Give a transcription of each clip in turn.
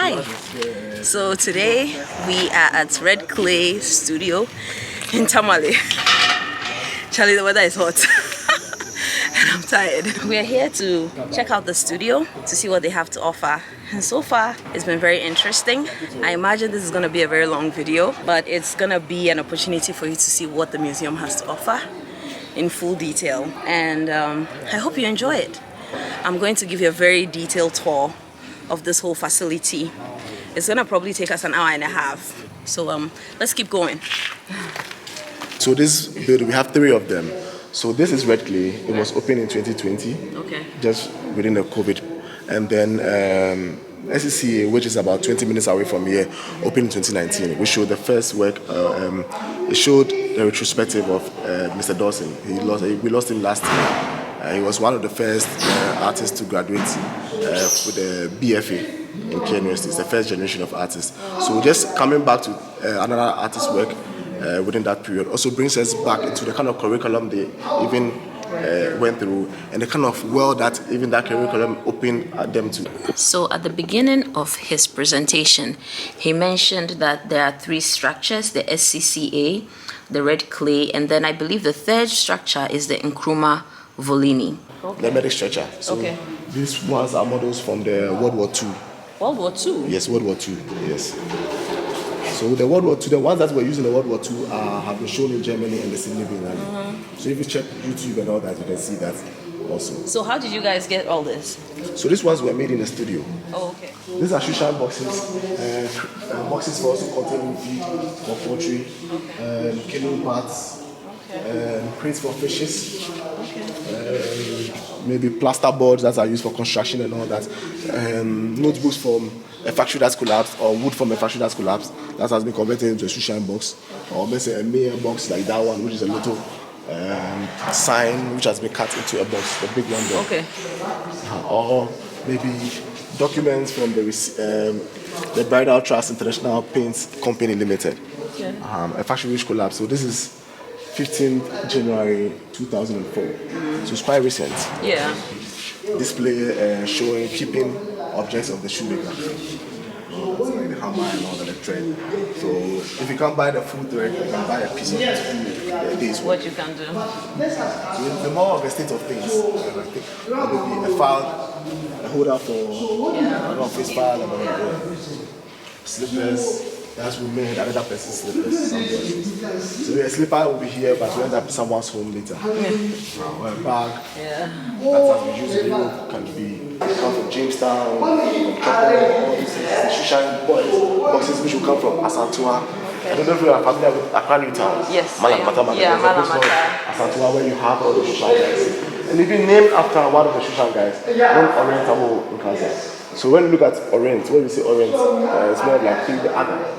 Hi. So today we are at Red Clay Studio in Tamale. Charlie, the weather is hot and I'm tired. We are here to check out the studio to see what they have to offer. And so far, it's been very interesting. I imagine this is going to be a very long video, but it's going to be an opportunity for you to see what the museum has to offer in full detail. And I hope you enjoy it. I'm going to give you a very detailed tour of this whole facility. It's going to probably take us an hour and a half. So let's keep going. So this building, we have 3 of them. So this is Red Clay. It was opened in 2020, just within the COVID. And then SCCA, which is about 20 minutes away from here, opened in 2019. We showed the first work. It showed the retrospective of Mr. Dawson. We lost him last year. He was one of the first artists to graduate with a BFA in Kenya University. It's the first generation of artists. So just coming back to another artist's work within that period also brings us back into the kind of curriculum they even went through and the kind of world that even that curriculum opened them to. So at the beginning of his presentation, he mentioned that there are 3 structures, the SCCA, the Red Clay, and then I believe the 3rd structure is the Nkrumah Volini. The medic structure. So these ones are models from the World War II. World War II? Yes, World War II, yes. So the World War II, the ones that were used in the World War II have been shown in Germany and the Sydney Biennale. So if you check YouTube and all that, you can see that also. So how did you guys get all this? So these ones were made in the studio. Oh, okay. These are shushan boxes. Boxes for also containing feed for poultry, canoe parts, crates for fishes, maybe plaster boards that are used for construction and all that, notebooks from a factory that's collapsed or wood from a factory that's collapsed that has been converted into a shushan box, or maybe a mayor box like that one, which is a little sign which has been cut into a box, the big one there. Okay. Or maybe documents from the Bridal Trust International Paints Company Limited, a factory which collapsed. So this is 15th January 2004. So it's quite recent. Yeah. Display showing keeping objects of the shoemaker. Like the hammer and all the thread. So if you can't buy the full thread, you can buy a piece of it. This what you can do. So the more of the state of things, I think maybe a file, a holder for an office file, and slippers. That's we made another person's slippers. So a slipper will be here, but we end up in someone's home later. Or a bag. That has been used in Europe, can be come from Jamestown, from Chocolate, all these shushan boxes which will come from Asantua. I don't know if you are familiar with Accra New Town. Yes. Malamata. Yeah, Malamata. Asantua, where you have all the shushan guys. And even named after one of the shushan guys, named Oriental in Kansas. So when you look at Orient, when we say Orient, it's more like the other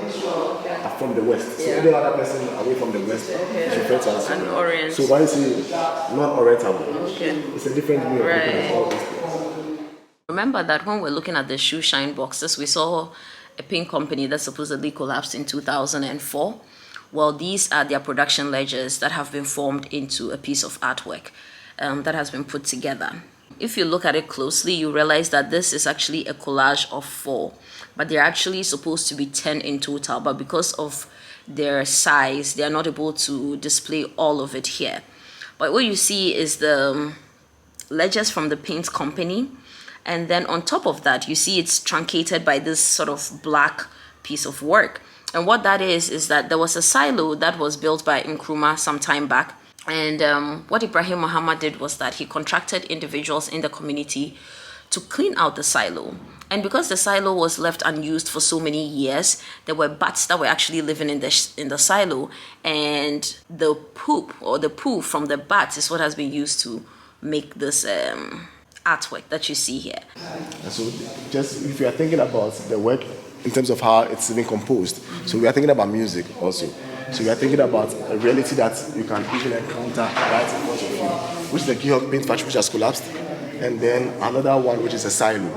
from the West. So any other person away from the West is referred to as Orient. So when you say non-Oriental, it's a different way of looking at all these things. Remember that when we're looking at the shoe shine boxes, we saw a paint company that supposedly collapsed in 2004. Well, these are their production ledgers that have been formed into a piece of artwork that has been put together. If you look at it closely, you realize that this is actually a collage of 4, but they're actually supposed to be 10 in total, but because of their size, they are not able to display all of it here. But what you see is the ledgers from the paint company, and then on top of that, you see it's truncated by this sort of black piece of work. And what that is that there was a silo that was built by Nkrumah some time back. And what Ibrahim Mahama did was that he contracted individuals in the community to clean out the silo. And because the silo was left unused for so many years, there were bats that were actually living in the silo. And the poop or the poo from the bats is what has been used to make this artwork that you see here. And so just if you are thinking about the work in terms of how it's been composed, so we are thinking about music also. So we are thinking about a reality that you can even encounter right in front of you, which is the Gihok paint factory which has collapsed, and then another one which is a silo,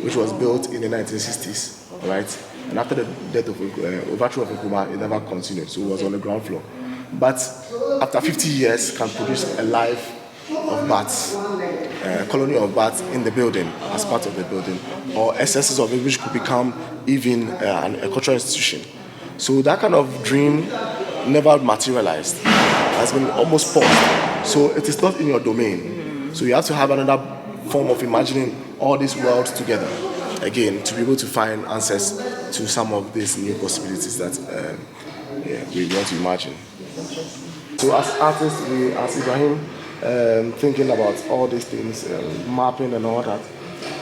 which was built in the 1960s, right? And after the death of overthrow of Nkrumah, it never continued, so it was on the ground floor. But after 50 years, can produce a life of bats colony of bats in the building, as part of the building, or excesses of it which could become even a cultural institution. So that kind of dream never materialized, has been almost paused. So it is not in your domain. So you have to have another form of imagining all these worlds together, again, to be able to find answers to some of these new possibilities that we want to imagine. So as artists, we, as Ibrahim, thinking about all these things, mapping and all that,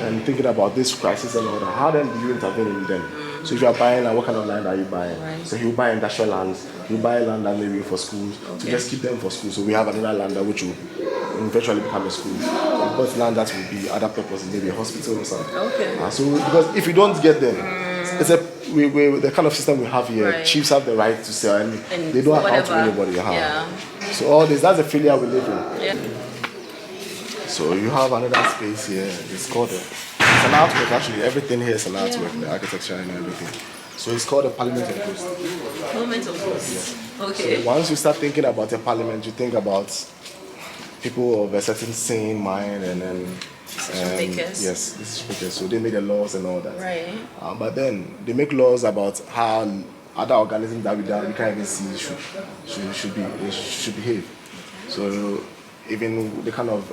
and thinking about this crisis and all that, how then do you intervene in them? So if you are buying land, what kind of land are you buying? Right. So you buy industrial lands, you buy land that maybe for schools, to just keep them for schools. So we have another land that which will eventually become a school. But land that will be other purposes, maybe a hospital or something. Okay. So because if you don't get them, it's the kind of system we have here. Right. Chiefs have the right to sell, and they don't account to anybody. Yeah. So all this, that's the failure we live in. Yeah. So you have another space here. It's called it's an artwork actually. Everything here is an artwork, the architecture and everything. So it's called a parliament of ghosts. Parliament of ghosts. Yeah. Okay. So once you start thinking about a parliament, you think about people of a certain sane mind, and then yes, decision makers. So they make the laws and all that. Right. But then they make laws about how other organisms that we can't even see should behave. So even the kind of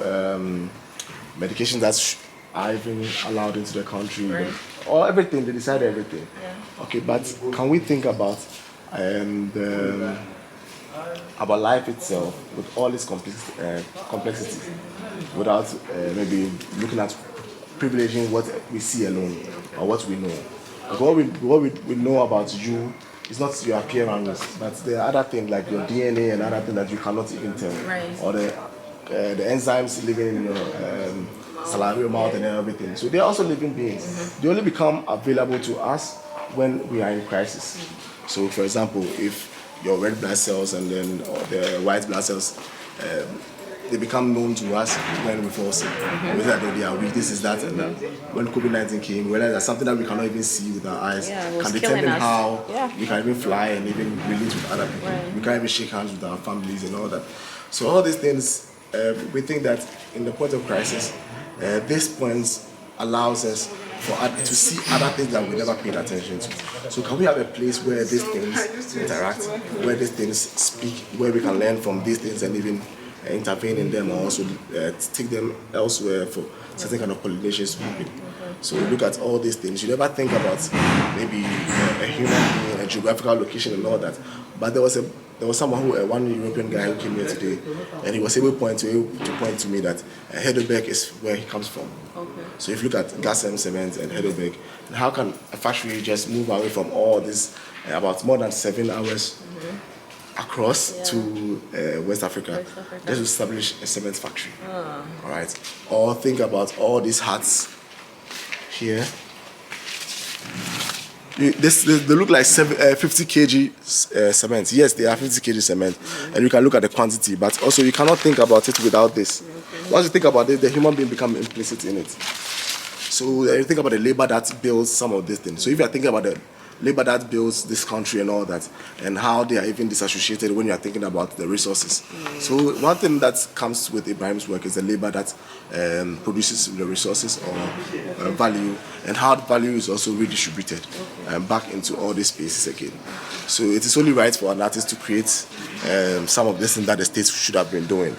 medications that are even allowed into the country, right. Or everything, they decide everything. Yeah. Okay, but can we think about about life itself with all its complexities, without maybe looking at privileging what we see alone or what we know? What we know about you is not your appearance, but there are other things like your DNA and other things that you cannot even tell, right. Or the enzymes living in your salivary mouth and everything. So they are also living beings. Mm-hmm. They only become available to us when we are in crisis. Mm-hmm. So, for example, if your red blood cells and then the white blood cells, they become known to us when we fall sick. Mm-hmm. Whether they are weak, this is that. And when COVID-19 came, we realized that something that we cannot even see with our eyes can determine how we can even fly and even relate with other people. Right. We can't even shake hands with our families and all that. So all these things, we think that in the point of crisis, this point allows us to see other things that we never paid attention to. So can we have a place where these things interact, where these things speak, where we can learn from these things and even intervene in them, or also take them elsewhere for certain kind of pollinations to happen. So we look at all these things. You never think about maybe a human being, a geographical location and all that. But there was someone one European guy who came here today, and he was able to point to me that Heidelberg is where he comes from. Okay. So if you look at Ghanaian cement and Heidelberg, how can a factory just move away from all this about more than 7 hours across to West Africa just to establish a cement factory? All right. Or think about all these huts here. They look like 50 kg cement. Yes, they are 50 kg cement, and you can look at the quantity, but also you cannot think about it without this. Once you think about it, the human being becomes implicit in it. So you think about the labor that builds some of these things. So if you are thinking about the labor that builds this country and all that, and how they are even disassociated when you are thinking about the resources. So one thing that comes with Ibrahim's work is the labor that produces the resources or value, and how value is also redistributed back into all these spaces again. So it is only right for an artist to create some of this things that the state should have been doing.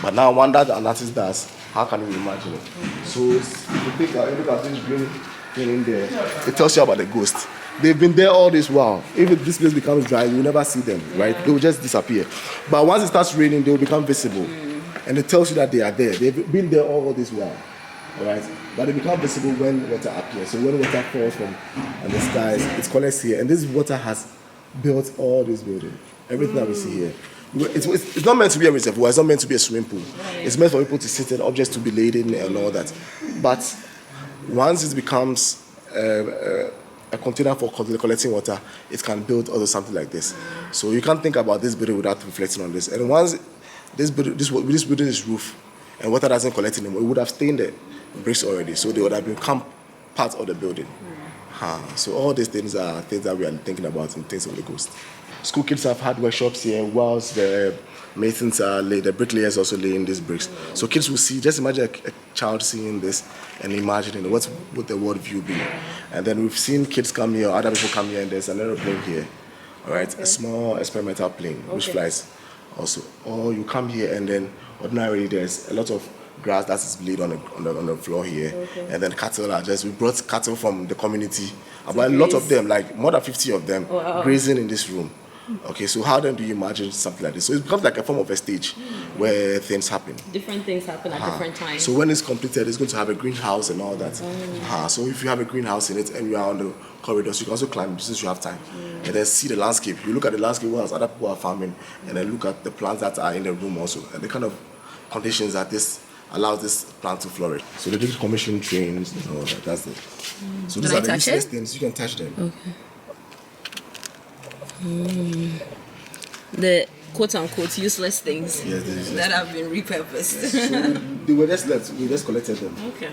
But now one that an artist does, how can you imagine it? So if you look at this green thing in there, it tells you about the ghost. They've been there all this while. If this place becomes dry, you will never see them, right? They will just disappear. But once it starts raining, they will become visible. And it tells you that they are there. They've been there all this while, all right? But they become visible when water appears. So when water falls from the skies, it collects here. And this water has built all this building. Everything that we see here. It's not meant to be a reservoir. It's not meant to be a swimming pool. It's meant for people to sit and objects to be laden and all that. But once it becomes a container for collecting water, it can build also something like this. So you can't think about this building without reflecting on this. And once this building is roof and water doesn't collect anymore, it would have stained the bricks already. So they would have become part of the building. So all these things are things that we are thinking about in things of the ghost. school kids have had workshops here whilst the masons are laid, the bricklayers also laying these bricks. So kids will see, just imagine a child seeing this and imagining what would the world view be. And then we've seen kids come here, other people come here, and there's an aeroplane here, all right, a small experimental plane which flies also. Or you come here and then ordinarily there's a lot of grass that is laid on the floor here, and then cattle are we brought cattle from the community, about a lot of them, like more than 50 of them, grazing in this room. Okay, so how then do you imagine something like this? So it becomes like a form of a stage where things happen. Different things happen at different times. So when it's completed, it's going to have a greenhouse and all that. So if you have a greenhouse in it and you are on the corridors, you can also climb since you have time. And then see the landscape. You look at the landscape whilst other people are farming, and then look at the plants that are in the room also, and the kind of conditions that this allows this plant to flourish. So they did commission trains and all that. That's it. So these are the useless things. You can touch them. Okay. The quote-unquote useless things that have been repurposed. So they were just left. We just collected them. Okay.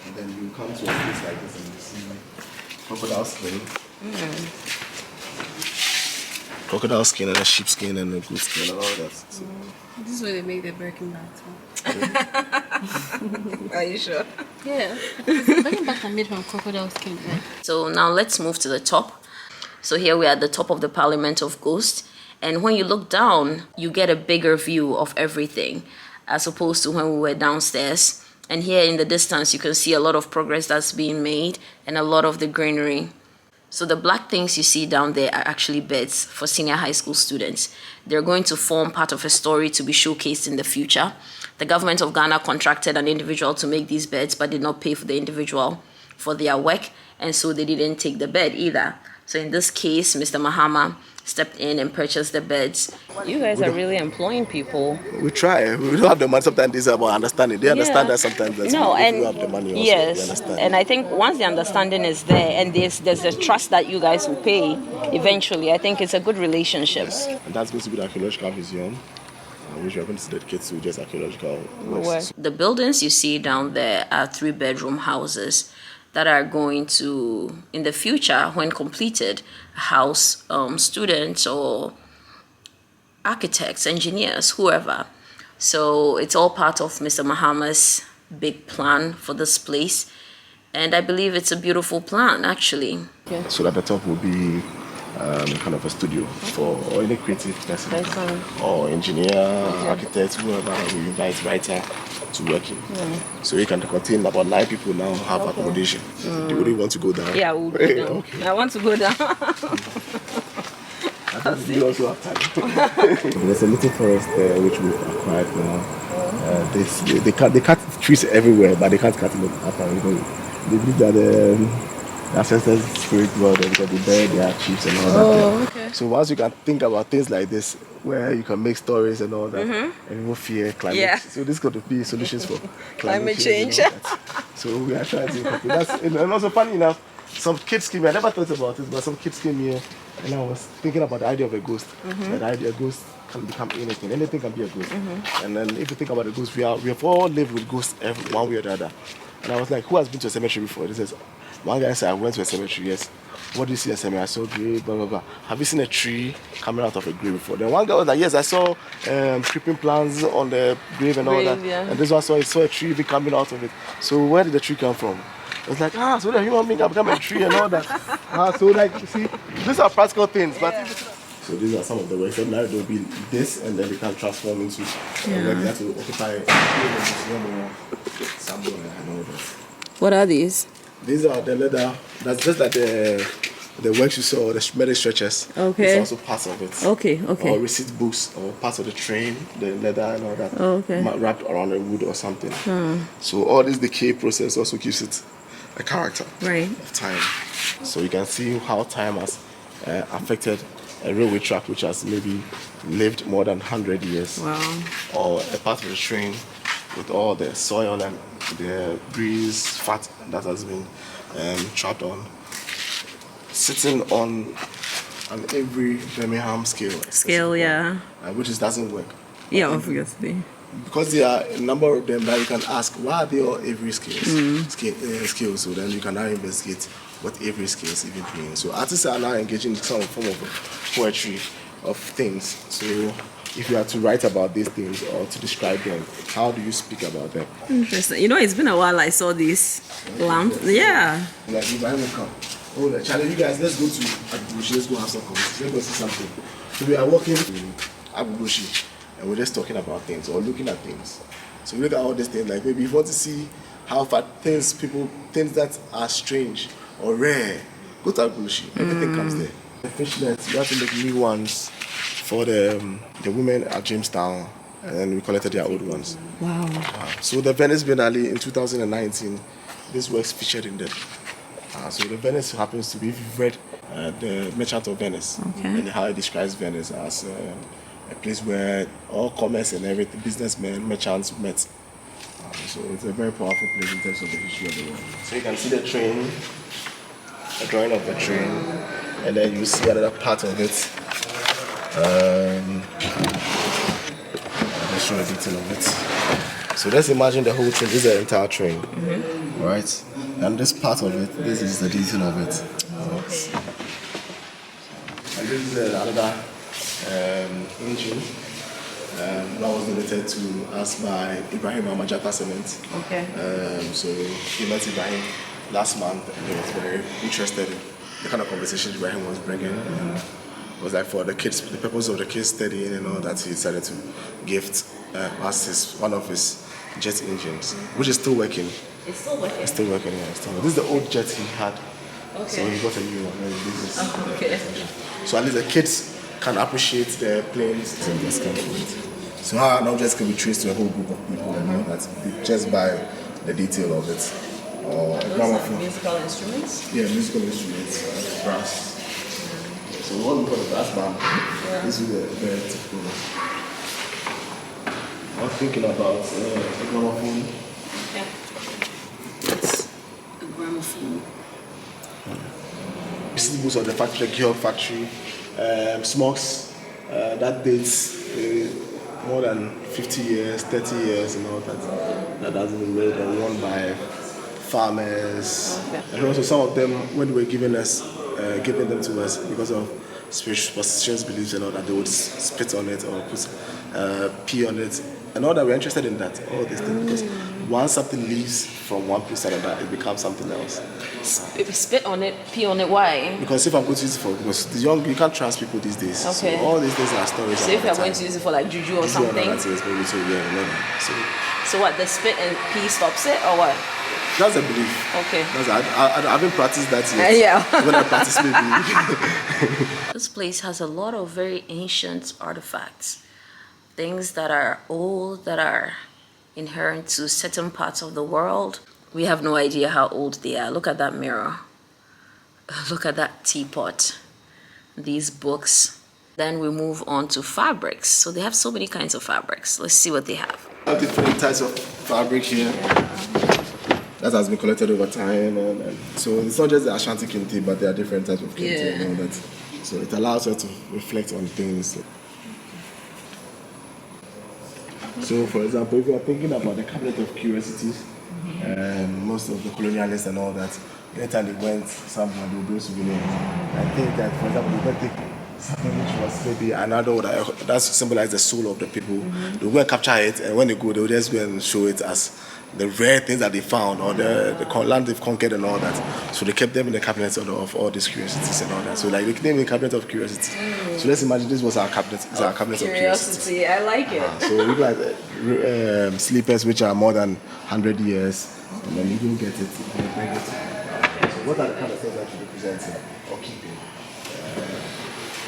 And then you come to a place like this and you see crocodile skin. Crocodile skin and a sheep skin and a goat skin and all that. So. This is where they make the Birkin bags from. Are you sure? Yeah. Birkin bags are made from crocodile skin, right? So now let's move to the top. So here we are at the top of the Parliament of Ghosts. And when you look down, you get a bigger view of everything as opposed to when we were downstairs. And here in the distance, you can see a lot of progress that's being made and a lot of the greenery. So the black things you see down there are actually beds for senior high school students. They're going to form part of a story to be showcased in the future. The government of Ghana contracted an individual to make these beds, but did not pay for the individual for their work. And so they didn't take the bed either. So in this case, Mr. Mahama stepped in and purchased the beds. You guys are really employing people. We try. We don't have the money. Sometimes it's about understanding. They understand that sometimes that's we have the money also. Yes, they understand. And I think once the understanding is there and there's a trust that you guys will pay eventually, I think it's a good relationship. Yes. And that's going to be the archaeological museum, which we are going to dedicate to just archaeological works. The buildings you see down there are 3-bedroom houses that are going to, in the future, when completed, house students or architects, engineers, whoever. So it's all part of Mr. Mahama's big plan for this place. And I believe it's a beautiful plan, actually. Yeah. So at the top will be kind of a studio for any creative person or engineer, architect, whoever we invite writer to work in. So it can contain about 9 people now have accommodation. They wouldn't want to go down. Yeah, we'll go down. Okay. I want to go down. We also have time. There's a little forest there which we've acquired now. They cut trees everywhere, but they can't cut them up. They believe that the ancestors' spirit world, because they bury their chiefs and all that. Okay. So once you can think about things like this, where you can make stories and all that, and people fear climate. Yeah. So this is going to be solutions for climate change. So we are trying to incorporate that. And also, funny enough, some kids came here. I never thought about this, but some kids came here, and I was thinking about the idea of a ghost. That idea, a ghost can become anything. Anything can be a ghost. And then if you think about a ghost, we have all lived with ghosts one way or the other. And I was like, who has been to a cemetery before? This is one guy said, I went to a cemetery, yes. What do you see in a cemetery? I saw a grave, blah, blah, blah. Have you seen a tree coming out of a grave before? Then one guy was like, yes, I saw creeping plants on the grave and all that. Yeah. And this one saw a tree coming out of it. So where did the tree come from? I was like, so the human being can become a tree and all that. So like, see, these are practical things. But so these are some of the works. So now it will be this, and then they can transform into a work that will occupy somewhere and all that. What are these? These are the leather. That's just like the works you saw, the metal stretchers. Okay. It's also part of it. Okay. Or receipt books, or parts of the train, the leather and all that. Wrapped around a wood or something. So all this decay process also gives it a character of time. So you can see how time has affected a railway track which has maybe lived more than 100 years. Wow. Or a part of the train with all the soil and the grease, fat that has been trapped on, sitting on an every Birmingham scale. Which doesn't work. Yeah, obviously. Because there are a number of them that you can ask, why are they all every scales? So then you can now investigate what Avery Scales even doing. So artists are now engaging in some form of poetry of things. So if you have to write about these things or to describe them, how do you speak about them? Interesting. You know, it's been a while I saw this lamp. Yeah. Like Ibrahim will come. Oh, Charlie, you guys, let's go to Abubushi, let's go have some conversation, let's go see something. So we are walking in Abubushi and we're just talking about things or looking at things. So we look at all these things, like maybe if you want to see how far things that are strange or rare, go to Abubushi, everything comes there. The fish nets, you have to make new ones for the women at Jamestown, and then we collected their old ones. Wow. So the Venice Biennale in 2019, this work's featured in there. So the Venice happens to be, if you've read the Merchant of Venice, and how it describes Venice as a place where all commerce and everything, businessmen, merchants met. So it's a very powerful place in terms of the history of the world. So you can see the train, a drawing of the train, and then you see another part of it. Let's show a detail of it. So let's imagine the whole train. This is the entire train, right? And this part of it, this is the detail of it. And this is another engine that was donated to us by Ibrahim Mahama Cement. So he met Ibrahim last month and he was very interested in the kind of conversations Ibrahim was bringing. And it was like for the kids, the purpose of the kids studying and all that, he decided to gift us one of his jet engines, which is still working. It's still working? It's still working, yeah. This is the old jet he had. So he got a new one. So at least the kids can appreciate the planes. So how an object can be traced to a whole group of people and all that just by the detail of it. Or a gramophone. Musical instruments? Yeah, musical instruments, brass. So what we call a brass band, this is a very typical one. I was thinking about a gramophone. It's a gramophone. You see the boots of the factory, the Georg factory, smokes that dates more than 50 years, 30 years and all that. That has been made and worn by farmers. And also some of them, when they were giving them to us because of superstitious beliefs and all that, they would spit on it or put pee on it. And all that, we're interested in that, all these things, because once something leaves from one place to another, it becomes something else. Spit on it, pee on it, why? Because if I'm going to use it because the young, you can't trust people these days. So all these things are stories. So if you're going to use it for like juju or something? So what, the spit and pee stops it or what? That's a belief. Okay. I haven't practiced that yet. Yeah. When I practice, maybe. This place has a lot of very ancient artifacts. Things that are old, that are inherent to certain parts of the world. We have no idea how old they are. Look at that mirror. Look at that teapot. These books. Then we move on to fabrics. So they have so many kinds of fabrics. Let's see what they have. Different types of fabric here. That has been collected over time. And so it's not just the Ashanti kente, but there are different types of kente and all that. So it allows us to reflect on things. So, for example, if you are thinking about the cabinet of curiosities, most of the colonialists and all that, anytime they went somewhere, they would bring souvenirs. I think that, for example, they would take something which was maybe another that symbolizes the soul of the people. They would go and capture it, and when they go, they would just go and show it as the rare things that they found or the land they've conquered and all that. So they kept them in the cabinet of all these curiosities and all that. So like they named the cabinet of curiosity. So let's imagine this was our cabinet. It's our cabinet of curiosity. I like it. So we look like sleepers which are more than 100 years, and then you can get it. You can bring it. So what are the kind of things that you representing or keeping?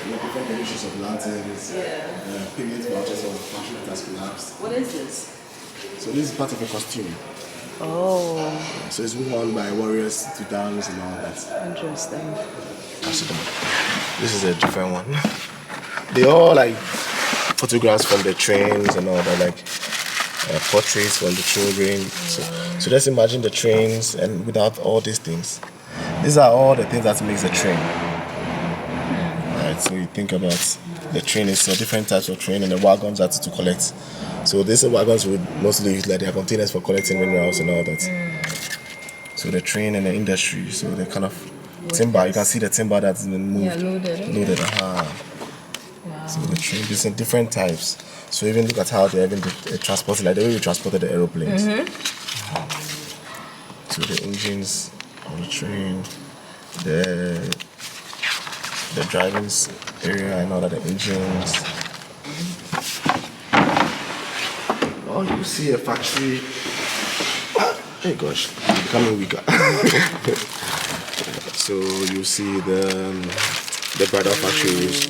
Different editions of lanterns, payment vouchers of fashion that has collapsed. What is this? So this is part of a costume. Oh. So it's worn by warriors to dance and all that. Interesting. This is a different one. They all like photographs from the trains and all that, like portraits from the children. So let's imagine the trains and without all these things. These are all the things that makes a train. Right, so you think about the train, it's different types of train and the wagons are to collect. So these wagons would mostly use like their containers for collecting minerals and all that. So the train and the industry, so they kind of timber. You can see the timber that's been moved. Yeah, loaded. Okay. Loaded. Wow. So the train is in different types. So even look at how they even transported, like the way we transported the aeroplanes. So the engines on the train, the driving's area and all of the engines. Oh, you see a factory. Hey gosh, it's becoming weaker. So you see the bridal factories,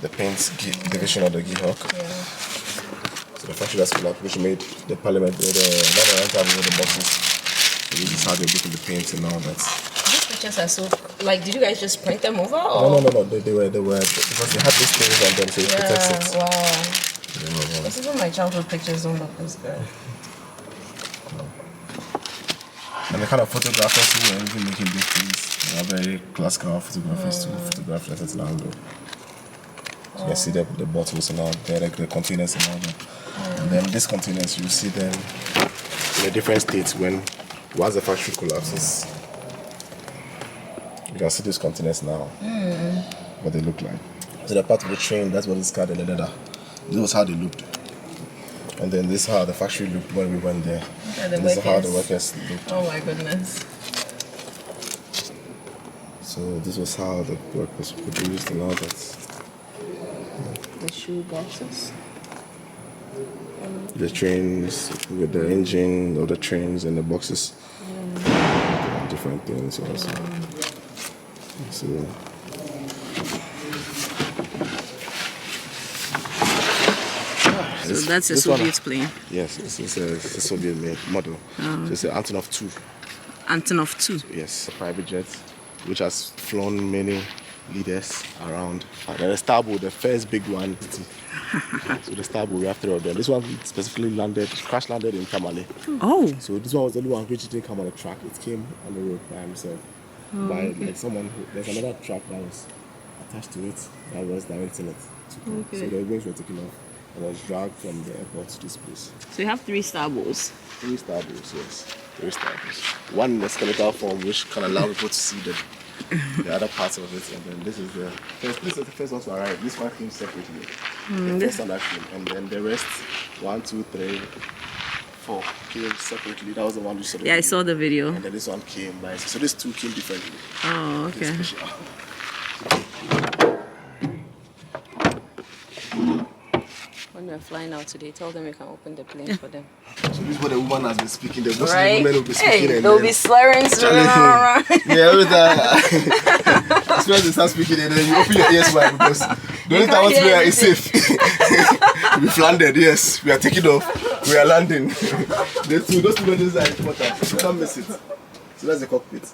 the paint division of the Gihawk. Yeah. So the factory that's up, which made the parliament, the boxes. So this is how they look in the paint and all that. These pictures are so, like, did you guys just print them over? Or? No. They were, because they had these things on them, so it protects it. Wow. Yeah. This is my childhood pictures don't look as good. And the kind of photographers who are even making these things, they are very classical photographers to photograph at an angle. So you can see the bottles and all there, like the containers and all that. And then these containers, you see them in a different states once the factory collapses. You can see these containers now, what they look like. So the part of the train, that's what is called the leather. This was how they looked. And then this is how the factory looked when we went there. This is how the workers looked. Oh my goodness. So this was how the work was produced and all that. The shoe boxes. The trains with the engine, all the trains and the boxes. Different things also. So So that's a Soviet plane. Yes, it's a Soviet made model. So it's an Antonov 2. Antonov 2. Yes, a private jet, which has flown many leaders around. And then the starboard, the first big one. So the starboard, we have 3 of them. This one specifically crash landed in Tamale. Oh. So this one was the only one which didn't come on the track. It came on the road by himself. By like someone there's another track that was attached to it that was directing it. Okay. So the wings were taken off and was dragged from the airport to this place. So you have 3 starboards. 3 starboards, yes. 3 starboards. One in the skeletal form, which can allow people to see the other parts of it. And then this is the first one to arrive. This one came separately. The first one that came. And then the rest, 1, 2, 3, 4 came separately. That was the one you saw. Yeah, I saw the video. And then this one came by. So these 2 came differently. Oh, okay. When we're flying out today, tell them we can open the plane for them. So this is what the woman has been speaking. The Muslim Right? women will be speaking. Hey, they'll be slurring around. Yeah, every time. As soon as they start speaking, and then you open your ears wide because the only time where is safe. We've landed, yes. We are taking off. We are landing. Those 2 messages are important. You can't miss it. So that's the cockpit.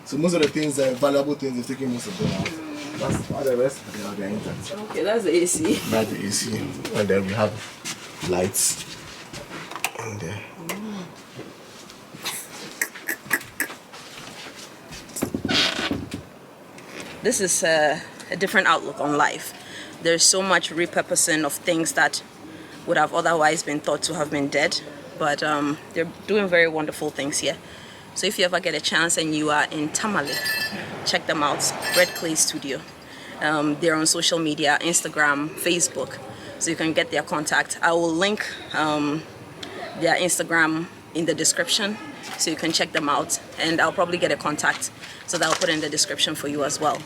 So most of the things, valuable things, they've taken most of them out. That's all the rest, they are intact. Okay, that's the AC. That's the AC. And then we have lights in there. This is a different outlook on life. There's so much repurposing of things that would have otherwise been thought to have been dead, but they're doing very wonderful things here. So if you ever get a chance and you are in Tamale, check them out, Red Clay Studio. They're on social media, Instagram, Facebook, so you can get their contact. I will link their Instagram in the description so you can check them out, and I'll probably get a contact so that I'll put in the description for you as well.